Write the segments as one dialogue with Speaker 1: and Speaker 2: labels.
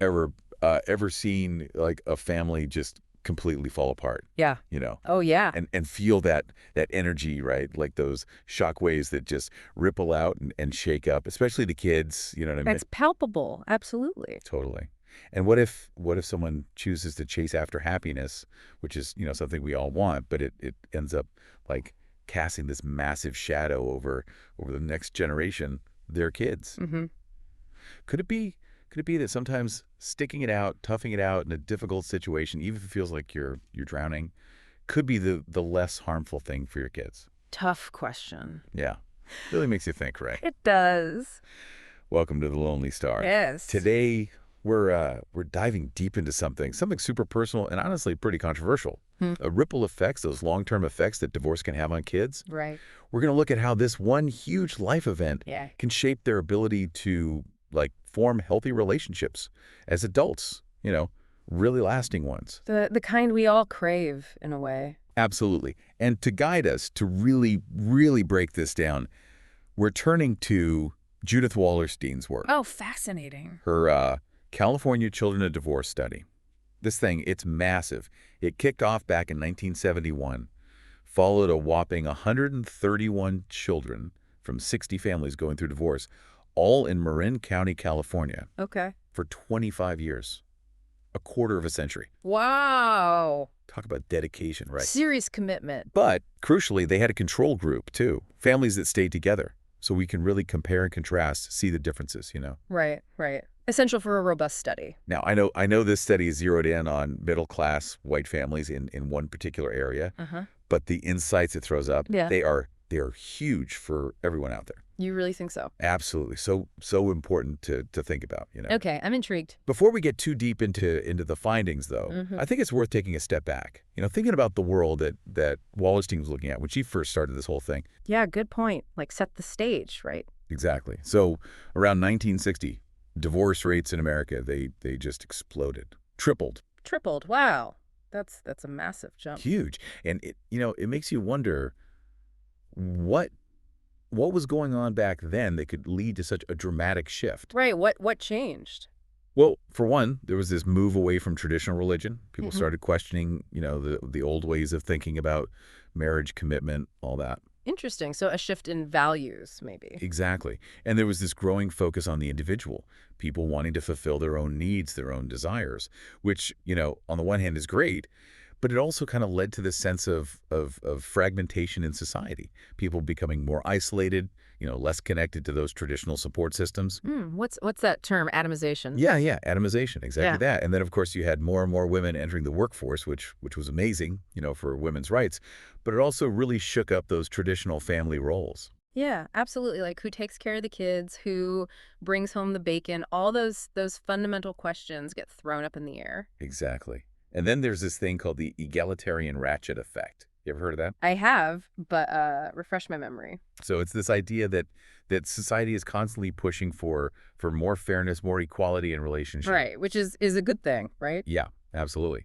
Speaker 1: Ever ever seen like a family just completely fall apart,
Speaker 2: Yeah.
Speaker 1: you know,
Speaker 2: Oh, yeah.
Speaker 1: and feel that energy, right? Like those shock waves that just ripple out and shake up, especially the kids, you know what I mean?
Speaker 2: That's palpable. Absolutely.
Speaker 1: Totally. And what if someone chooses to chase after happiness, which is, something we all want, but it ends up like casting this massive shadow over the next generation, their kids.
Speaker 2: Hmm.
Speaker 1: Could it be could it be that sometimes sticking it out, toughing it out in a difficult situation, even if it feels like you're drowning, could be the less harmful thing for your kids?
Speaker 2: Tough question.
Speaker 1: Yeah. Really makes you think, right?
Speaker 2: It does.
Speaker 1: Welcome to the Lonely Star.
Speaker 2: Yes.
Speaker 1: Today we're diving deep into something super personal and honestly pretty controversial.
Speaker 2: Hmm.
Speaker 1: Ripple effects, those long-term effects that divorce can have on kids.
Speaker 2: Right.
Speaker 1: We're going to look at how this one huge life event
Speaker 2: Yeah.
Speaker 1: can shape their ability to like form healthy relationships as adults, really lasting ones.
Speaker 2: The kind we all crave, in a way.
Speaker 1: Absolutely. And to guide us to really, really break this down, we're turning to Judith Wallerstein's work,
Speaker 2: Oh, fascinating.
Speaker 1: her California Children of Divorce study. This thing, it's massive. It kicked off back in 1971, followed a whopping 131 children from 60 families going through divorce, all in Marin County, California,
Speaker 2: Okay.
Speaker 1: for 25 years, a quarter of a century.
Speaker 2: Wow.
Speaker 1: Talk about dedication, right?
Speaker 2: Serious commitment.
Speaker 1: But crucially, they had a control group, too, families that stayed together. So we can really compare and contrast, see the differences.
Speaker 2: Right, right. Essential for a robust study.
Speaker 1: Now, I know this study is zeroed in on middle-class white families in one particular area,
Speaker 2: Uh-huh.
Speaker 1: but the insights it throws up,
Speaker 2: Yeah.
Speaker 1: they are huge for everyone out there.
Speaker 2: You really think so?
Speaker 1: Absolutely. So important to think about.
Speaker 2: Okay, I'm intrigued.
Speaker 1: Before we get too deep into the findings, though,
Speaker 2: Mhm.
Speaker 1: I think it's worth taking a step back. Thinking about the world that Wallerstein was looking at when she first started this whole thing.
Speaker 2: Yeah, good point. Like, set the stage, right?
Speaker 1: Exactly. So around 1960, divorce rates in America, they just exploded. Tripled.
Speaker 2: Tripled. Wow. That's a massive jump.
Speaker 1: Huge. And it makes you wonder what was going on back then that could lead to such a dramatic shift.
Speaker 2: Right. What changed?
Speaker 1: Well, for one, there was this move away from traditional religion. People
Speaker 2: Mhm.
Speaker 1: started questioning, the old ways of thinking about marriage, commitment, all that.
Speaker 2: Interesting. So a shift in values, maybe.
Speaker 1: Exactly. And there was this growing focus on the individual, people wanting to fulfill their own needs, their own desires, which, on the one hand is great, but it also kind of led to this sense of fragmentation in society, people becoming more isolated, less connected to those traditional support systems.
Speaker 2: What's that term? Atomization.
Speaker 1: Yeah, atomization, exactly
Speaker 2: Yeah.
Speaker 1: that. And then, of course, you had more and more women entering the workforce, which was amazing, for women's rights, but it also really shook up those traditional family roles.
Speaker 2: Yeah, absolutely. Like, who takes care of the kids? Who brings home the bacon? All those fundamental questions get thrown up in the air.
Speaker 1: Exactly. And then there's this thing called the egalitarian ratchet effect. You ever heard of that?
Speaker 2: I have, but refresh my memory.
Speaker 1: So it's this idea that society is constantly pushing for more fairness, more equality in relationships.
Speaker 2: Right, which is a good thing, right?
Speaker 1: Yeah, absolutely.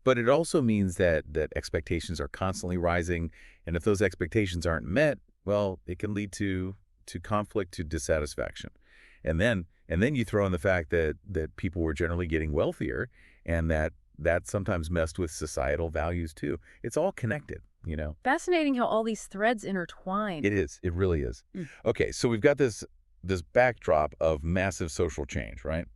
Speaker 1: But it also means that expectations are constantly rising, and if those expectations aren't met, well, it can lead to conflict, to dissatisfaction. And then you throw in the fact that people were generally getting wealthier, and that sometimes messed with societal values too. It's all connected.
Speaker 2: Fascinating how all these threads intertwine.
Speaker 1: It is. It really is.
Speaker 2: Mm.
Speaker 1: Okay, so we've got this backdrop of massive social change, right?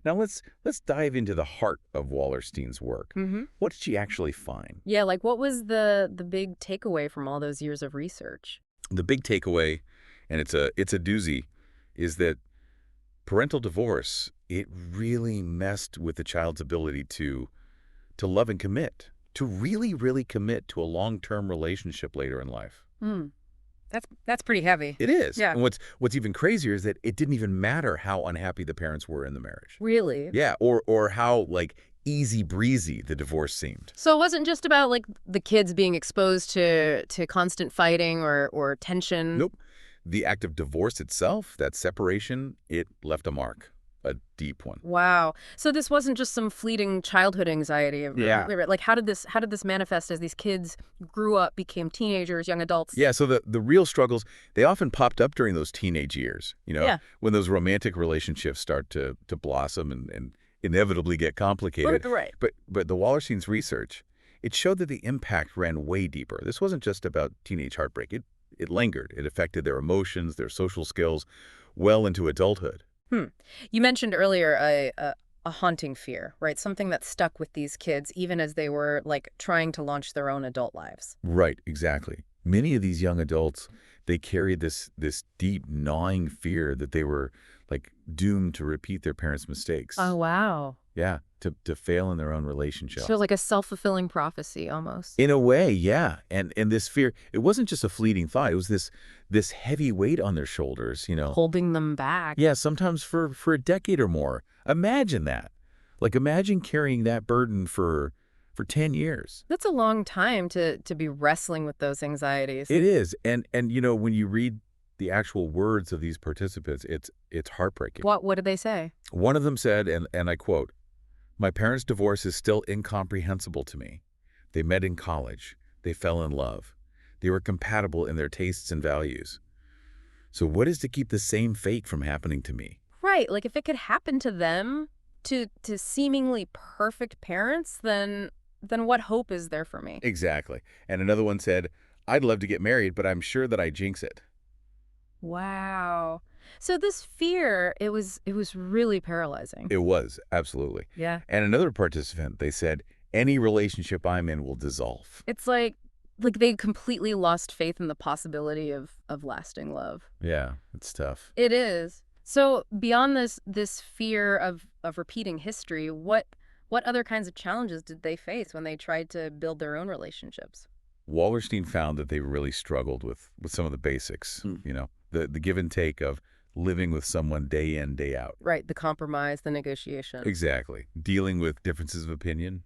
Speaker 1: Now let's dive into the heart of Wallerstein's work.
Speaker 2: Mm-hmm.
Speaker 1: What did she actually find?
Speaker 2: Yeah, like what was the big takeaway from all those years of research?
Speaker 1: The big takeaway, and it's a doozy, is that parental divorce, it really messed with the child's ability to love and commit, to really, really commit to a long-term relationship later in life.
Speaker 2: That's pretty heavy.
Speaker 1: It is.
Speaker 2: Yeah.
Speaker 1: And what's even crazier is that it didn't even matter how unhappy the parents were in the marriage.
Speaker 2: Really?
Speaker 1: Yeah, or how like easy breezy the divorce seemed.
Speaker 2: So it wasn't just about like the kids being exposed to constant fighting or tension.
Speaker 1: Nope. The act of divorce itself, that separation, it left a mark, a deep one.
Speaker 2: Wow. So this wasn't just some fleeting childhood anxiety.
Speaker 1: Yeah.
Speaker 2: Like how did this manifest as these kids grew up, became teenagers, young adults?
Speaker 1: Yeah, so the real struggles, they often popped up during those teenage years,
Speaker 2: Yeah.
Speaker 1: when those romantic relationships start to blossom inevitably get complicated.
Speaker 2: Right.
Speaker 1: But the Wallerstein's research, it showed that the impact ran way deeper. This wasn't just about teenage heartbreak. It lingered. It affected their emotions, their social skills, well into adulthood.
Speaker 2: Hmm. You mentioned earlier a haunting fear, right? Something that stuck with these kids even as they were like trying to launch their own adult lives.
Speaker 1: Right, exactly. Many of these young adults, they carried this deep, gnawing fear that they were like doomed to repeat their parents'
Speaker 2: Oh,
Speaker 1: mistakes.
Speaker 2: wow.
Speaker 1: Yeah, to fail in their own
Speaker 2: So
Speaker 1: relationships.
Speaker 2: like a self-fulfilling prophecy almost.
Speaker 1: In a way, yeah. And this fear, it wasn't just a fleeting thought. It was this heavy weight on their shoulders.
Speaker 2: Holding them back.
Speaker 1: Yeah, sometimes for a decade or more. Imagine that. Like imagine carrying that burden for 10 years.
Speaker 2: That's a long time to be wrestling with those anxieties.
Speaker 1: It is. And when you read the actual words of these participants, it's heartbreaking.
Speaker 2: What did they say?
Speaker 1: One of them said, and I quote, "My parents' divorce is still incomprehensible to me. They met in college. They fell in love. They were compatible in their tastes and values. So what is to keep the same fate from happening to me?"
Speaker 2: Right, like if it could happen to them, to seemingly perfect parents, then what hope is there for me?
Speaker 1: Exactly. And another one said, "I'd love to get married, but I'm sure that I jinx it."
Speaker 2: Wow. So this fear, it was really paralyzing.
Speaker 1: It was, absolutely.
Speaker 2: Yeah.
Speaker 1: And another participant, they said, "Any relationship I'm in will dissolve."
Speaker 2: It's like they completely lost faith in the possibility of lasting love.
Speaker 1: Yeah, it's tough.
Speaker 2: It is. So beyond this fear of repeating history, what other kinds of challenges did they face when they tried to build their own relationships?
Speaker 1: Wallerstein found that they really struggled with some of the basics, the give and take of living with someone day in, day out.
Speaker 2: Right, the compromise, the negotiation.
Speaker 1: Exactly. Dealing with differences of opinion,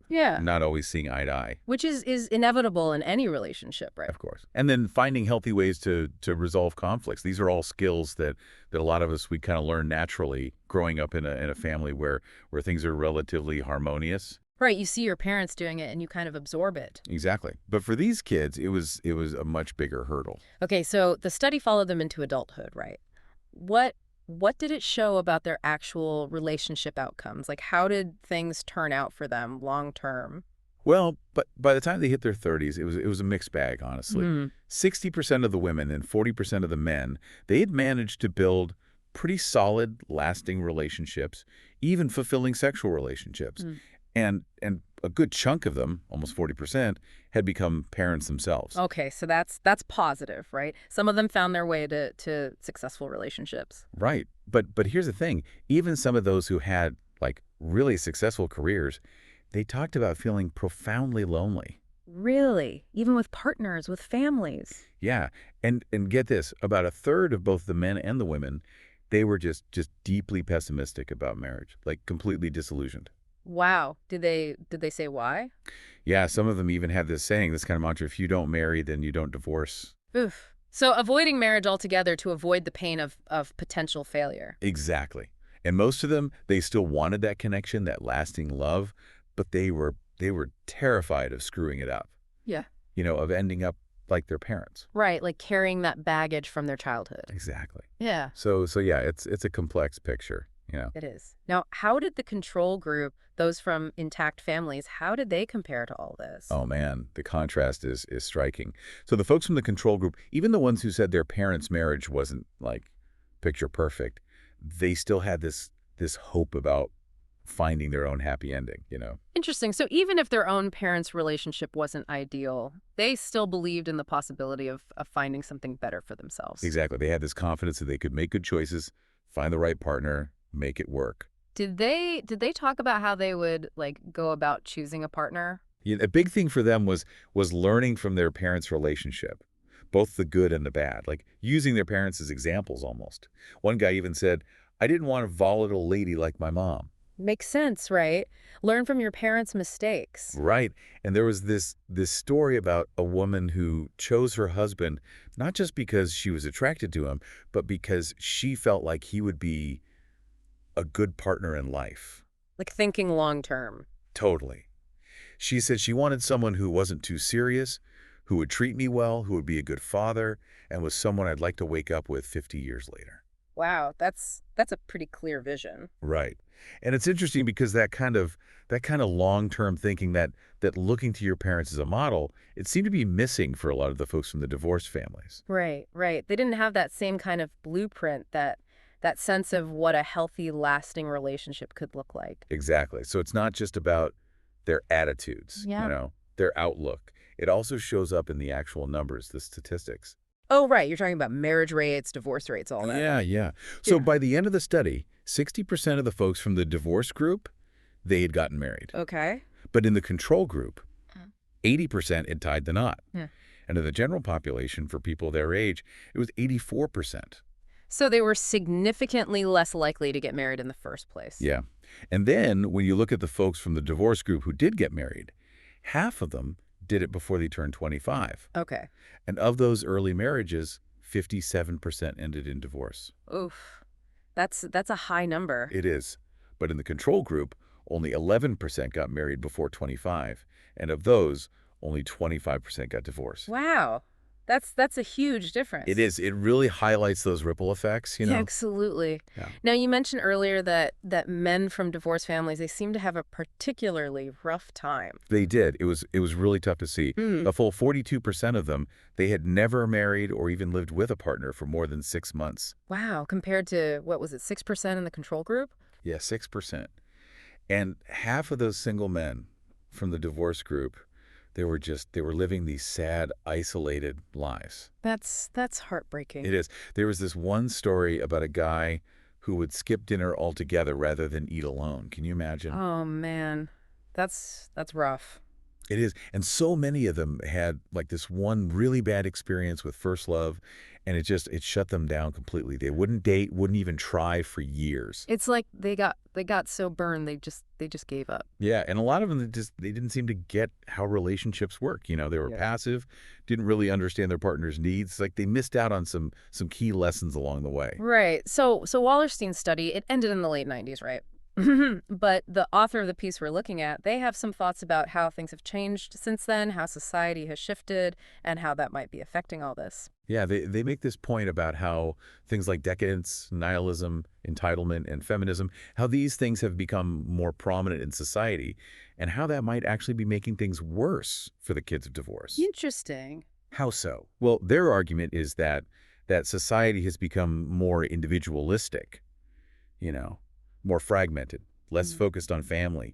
Speaker 2: Yeah.
Speaker 1: not always seeing eye to eye,
Speaker 2: Which is inevitable in any relationship, right?
Speaker 1: of course. And then finding healthy ways to resolve conflicts. These are all skills that a lot of us, we kind of learn naturally growing up in a family where things are relatively harmonious.
Speaker 2: Right, you see your parents doing it and you kind of absorb it.
Speaker 1: Exactly. But for these kids, it was a much bigger hurdle.
Speaker 2: Okay, so the study followed them into adulthood, right? What did it show about their actual relationship outcomes? Like how did things turn out for them long term?
Speaker 1: Well, but by the time they hit their 30s, it was a mixed bag, honestly.
Speaker 2: Mm.
Speaker 1: 60% of the women and 40% of the men, they had managed to build pretty solid, lasting relationships, even fulfilling sexual relationships.
Speaker 2: Mm.
Speaker 1: And a good chunk of them, almost 40%, had become parents themselves.
Speaker 2: Okay, so that's positive, right? Some of them found their way to successful relationships.
Speaker 1: Right. But here's the thing. Even some of those who had, like, really successful careers, they talked about feeling profoundly lonely.
Speaker 2: Really? Even with partners, with families?
Speaker 1: Yeah. And get this, about a third of both the men and the women, they were just deeply pessimistic about marriage, like completely disillusioned.
Speaker 2: Wow. Did they say why?
Speaker 1: Yeah, some of them even had this saying, this kind of mantra, if you don't marry, then you don't divorce.
Speaker 2: Oof. So avoiding marriage altogether to avoid the pain of potential failure.
Speaker 1: Exactly. And most of them, they still wanted that connection, that lasting love, but they were terrified of screwing it up,
Speaker 2: Yeah.
Speaker 1: of ending up like their parents.
Speaker 2: Right, like carrying that baggage from their childhood.
Speaker 1: Exactly.
Speaker 2: Yeah,
Speaker 1: So yeah, it's a complex picture.
Speaker 2: it is. Now, how did the control group, those from intact families, how did they compare to all this?
Speaker 1: Oh man, the contrast is striking. So the folks from the control group, even the ones who said their parents' marriage wasn't like picture perfect, they still had this hope about finding their own happy ending.
Speaker 2: Interesting. So even if their own parents' relationship wasn't ideal, they still believed in the possibility of finding something better for themselves.
Speaker 1: Exactly. They had this confidence that they could make good choices, find the right partner, make it work.
Speaker 2: Did they talk about how they would like go about choosing a partner?
Speaker 1: A big thing for them was learning from their parents' relationship, both the good and the bad, like using their parents as examples almost. One guy even said, "I didn't want a volatile lady like my mom."
Speaker 2: Makes sense, right? Learn from your parents' mistakes.
Speaker 1: Right. And there was this story about a woman who chose her husband not just because she was attracted to him, but because she felt like he would be a good partner in life.
Speaker 2: Like thinking long term.
Speaker 1: Totally. She said she wanted someone who wasn't too serious, who would treat me well, who would be a good father, and was someone I'd like to wake up with 50 years later.
Speaker 2: Wow, that's a pretty clear vision.
Speaker 1: Right. And it's interesting because that kind of long-term thinking that looking to your parents as a model, it seemed to be missing for a lot of the folks from the divorced families.
Speaker 2: Right, right. They didn't have that same kind of blueprint, that sense of what a healthy, lasting relationship could look like.
Speaker 1: Exactly. So it's not just about their attitudes,
Speaker 2: Yeah.
Speaker 1: their outlook. It also shows up in the actual numbers, the statistics.
Speaker 2: Oh, right. You're talking about marriage rates, divorce rates, all that.
Speaker 1: Yeah, yeah. So
Speaker 2: Yeah.
Speaker 1: by the end of the study, 60% of the folks from the divorce group, they had gotten married.
Speaker 2: Okay.
Speaker 1: But in the control group,
Speaker 2: Mm.
Speaker 1: 80% had tied the knot.
Speaker 2: Yeah.
Speaker 1: And in the general population, for people their age, it was 84%.
Speaker 2: So they were significantly less likely to get married in the first place.
Speaker 1: Yeah. And then when you look at the folks from the divorce group who did get married, half of them did it before they turned 25.
Speaker 2: Okay.
Speaker 1: And of those early marriages, 57% ended in divorce.
Speaker 2: Oof. That's a high number.
Speaker 1: It is. But in the control group, only 11% got married before 25. And of those, only 25% got divorced.
Speaker 2: Wow. That's a huge
Speaker 1: It
Speaker 2: difference.
Speaker 1: is. It really highlights those ripple effects,
Speaker 2: Yeah, absolutely.
Speaker 1: Yeah.
Speaker 2: Now, you mentioned earlier that men from divorced families, they seem to have a particularly rough time.
Speaker 1: They did. It was really tough to see.
Speaker 2: Hmm.
Speaker 1: A full 42% of them, they had never married or even lived with a partner for more than 6 months.
Speaker 2: Wow, compared to, what was it, 6% in the control group?
Speaker 1: Yeah, 6%. And half of those single men from the divorce group, they were living these sad, isolated lives.
Speaker 2: That's heartbreaking.
Speaker 1: It is. There was this one story about a guy who would skip dinner altogether rather than eat alone. Can you imagine?
Speaker 2: Oh man. That's rough.
Speaker 1: It is. And so many of them had like this one really bad experience with first love, and it shut them down completely. They wouldn't date, wouldn't even try for years.
Speaker 2: It's like they got so burned they just gave up.
Speaker 1: Yeah, and a lot of them they didn't seem to get how relationships work. They were
Speaker 2: Yeah.
Speaker 1: passive, didn't really understand their partner's needs. Like they missed out on some key lessons along the way.
Speaker 2: Right. So Wallerstein's study, it ended in the late 90s, right? But the author of the piece we're looking at, they have some thoughts about how things have changed since then, how society has shifted, and how that might be affecting all this.
Speaker 1: Yeah, they make this point about how things like decadence, nihilism, entitlement, and feminism, how these things have become more prominent in society, and how that might actually be making things worse for the kids of divorce.
Speaker 2: Interesting.
Speaker 1: How so? Well, their argument is that society has become more individualistic, you know, more fragmented, less
Speaker 2: Mm.
Speaker 1: focused on family,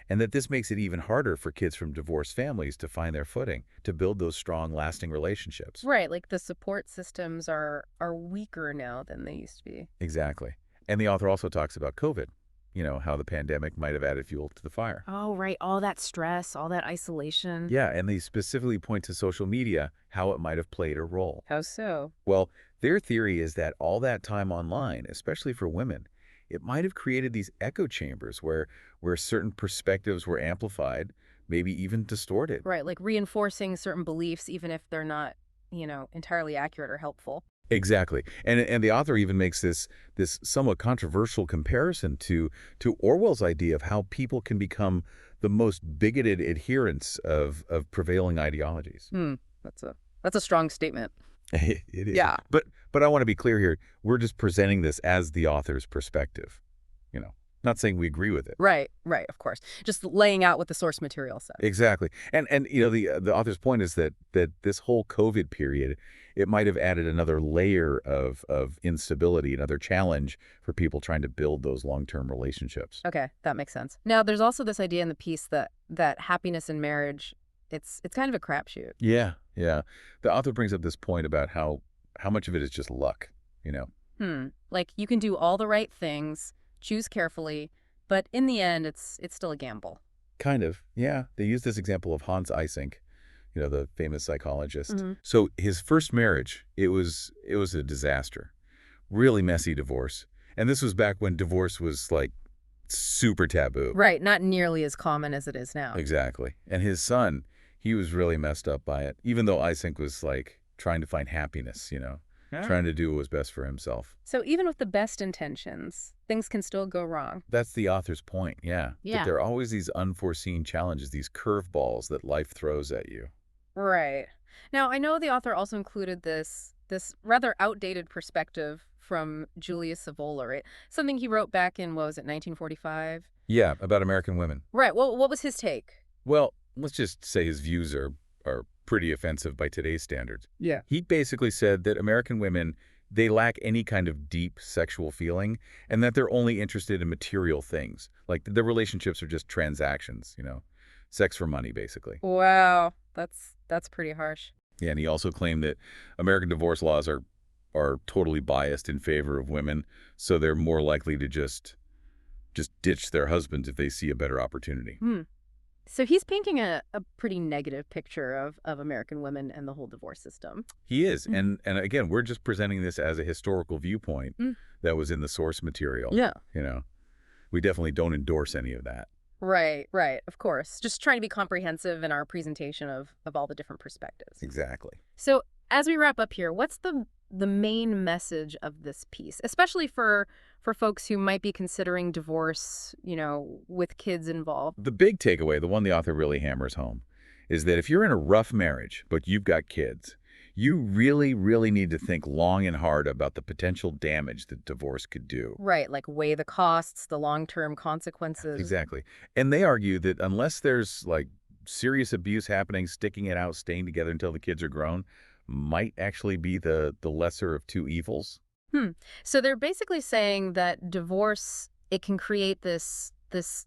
Speaker 1: and that this makes it even harder for kids from divorced families to find their footing, to build those strong, lasting relationships.
Speaker 2: Right, like the support systems are weaker now than they used to be.
Speaker 1: Exactly. And the author also talks about COVID, how the pandemic might have added fuel to the fire.
Speaker 2: Oh, right, all that stress, all that isolation.
Speaker 1: Yeah, and they specifically point to social media, how it might have played a role.
Speaker 2: How so?
Speaker 1: Well, their theory is that all that time online, especially for women, it might have created these echo chambers where certain perspectives were amplified, maybe even distorted.
Speaker 2: Right, like reinforcing certain beliefs even if they're not, entirely accurate or helpful.
Speaker 1: Exactly. And the author even makes this somewhat controversial comparison to Orwell's idea of how people can become the most bigoted adherents of prevailing ideologies.
Speaker 2: Hmm. That's a strong statement.
Speaker 1: It is.
Speaker 2: Yeah.
Speaker 1: But I want to be clear here. We're just presenting this as the author's perspective. Not saying we agree with it.
Speaker 2: Right, right, of course. Just laying out what the source material says.
Speaker 1: Exactly. And the author's point is that this whole COVID period, it might have added another layer of instability, another challenge for people trying to build those long-term relationships.
Speaker 2: Okay, that makes sense. Now, there's also this idea in the piece that happiness in marriage, it's kind of a crapshoot.
Speaker 1: Yeah, yeah. The author brings up this point about how much of it is just luck.
Speaker 2: Like you can do all the right things, choose carefully, but in the end, it's still a gamble.
Speaker 1: Kind of, yeah. They use this example of Hans Eysenck, the famous psychologist.
Speaker 2: Mhm.
Speaker 1: So his first marriage, it was a disaster. Really messy divorce. And this was back when divorce was like super taboo.
Speaker 2: Right, not nearly as common as it is now.
Speaker 1: Exactly. And his son, he was really messed up by it, even though Eysenck was like trying to find happiness, trying to do what was best for himself.
Speaker 2: So even with the best intentions, things can still go wrong.
Speaker 1: That's the author's point, yeah.
Speaker 2: Yeah.
Speaker 1: That there are always these unforeseen challenges, these curveballs that life throws at you.
Speaker 2: Right. Now, I know the author also included this rather outdated perspective from Julius Evola, right? Something he wrote back in, what was it, 1945?
Speaker 1: Yeah, about American women.
Speaker 2: Right. Well, what was his take?
Speaker 1: Well, let's just say his views are pretty offensive by today's standards.
Speaker 2: Yeah.
Speaker 1: He basically said that American women, they lack any kind of deep sexual feeling, and that they're only interested in material things. Like their relationships are just transactions, sex for money, basically.
Speaker 2: Wow. That's pretty harsh.
Speaker 1: Yeah, and he also claimed that American divorce laws are totally biased in favor of women, so they're more likely to just ditch their husbands if they see a better opportunity.
Speaker 2: So he's painting a pretty negative picture of American women and the whole divorce system.
Speaker 1: He is. And again, we're just presenting this as a historical viewpoint that was in the source material.
Speaker 2: Yeah.
Speaker 1: We definitely don't endorse any of that.
Speaker 2: Right, of course. Just trying to be comprehensive in our presentation of all the different perspectives.
Speaker 1: Exactly.
Speaker 2: So as we wrap up here, what's the main message of this piece, especially for folks who might be considering divorce, with kids involved?
Speaker 1: The big takeaway, the one the author really hammers home, is that if you're in a rough marriage, but you've got kids, you really, really need to think long and hard about the potential damage that divorce could do.
Speaker 2: Right, like weigh the costs, the long-term consequences.
Speaker 1: Exactly. And they argue that unless there's, serious abuse happening, sticking it out, staying together until the kids are grown, might actually be the lesser of two evils.
Speaker 2: So they're basically saying that divorce, it can create this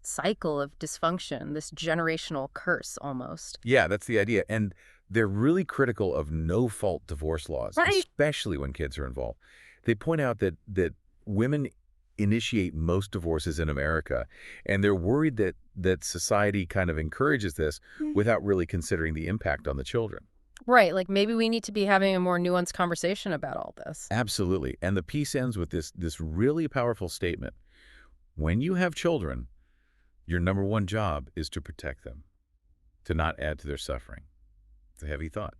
Speaker 2: cycle of dysfunction, this generational curse almost.
Speaker 1: Yeah, that's the idea. And they're really critical of no-fault divorce laws,
Speaker 2: Right.
Speaker 1: especially when kids are involved. They point out that women initiate most divorces in America, and they're worried that society kind of encourages this without really considering the impact on the children.
Speaker 2: Right, like maybe we need to be having a more nuanced conversation about all this.
Speaker 1: Absolutely. And the piece ends with this really powerful statement. When you have children, your number one job is to protect them, to not add to their suffering. It's a heavy thought,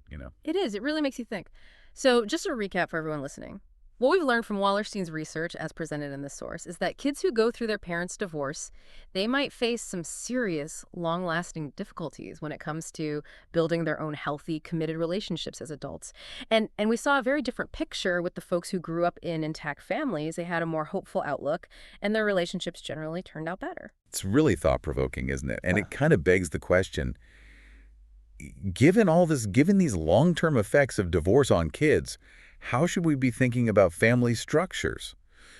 Speaker 2: It is. It really makes you think. So just a recap for everyone listening. What we've learned from Wallerstein's research, as presented in this source, is that kids who go through their parents' divorce, they might face some serious, long-lasting difficulties when it comes to building their own healthy, committed relationships as adults. And we saw a very different picture with the folks who grew up in intact families. They had a more hopeful outlook, and their relationships generally turned out better.
Speaker 1: It's really thought-provoking, isn't it? And it kind of begs the question, given these long-term effects of divorce on kids, how should we be thinking about family structures,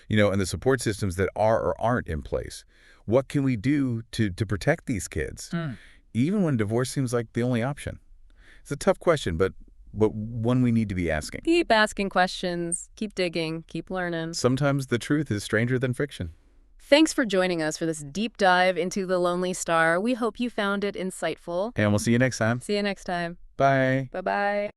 Speaker 1: and the support systems that are or aren't in place? What can we do to protect these kids, even when divorce seems like the only option? It's a tough question, but one we need to be asking.
Speaker 2: Keep asking questions, keep digging, keep learning.
Speaker 1: Sometimes the truth is stranger than fiction.
Speaker 2: Thanks for joining us for this deep dive into The Lonely Star. We hope you found it insightful.
Speaker 1: And we'll see you next time.
Speaker 2: See you next time.
Speaker 1: Bye.
Speaker 2: Bye-bye.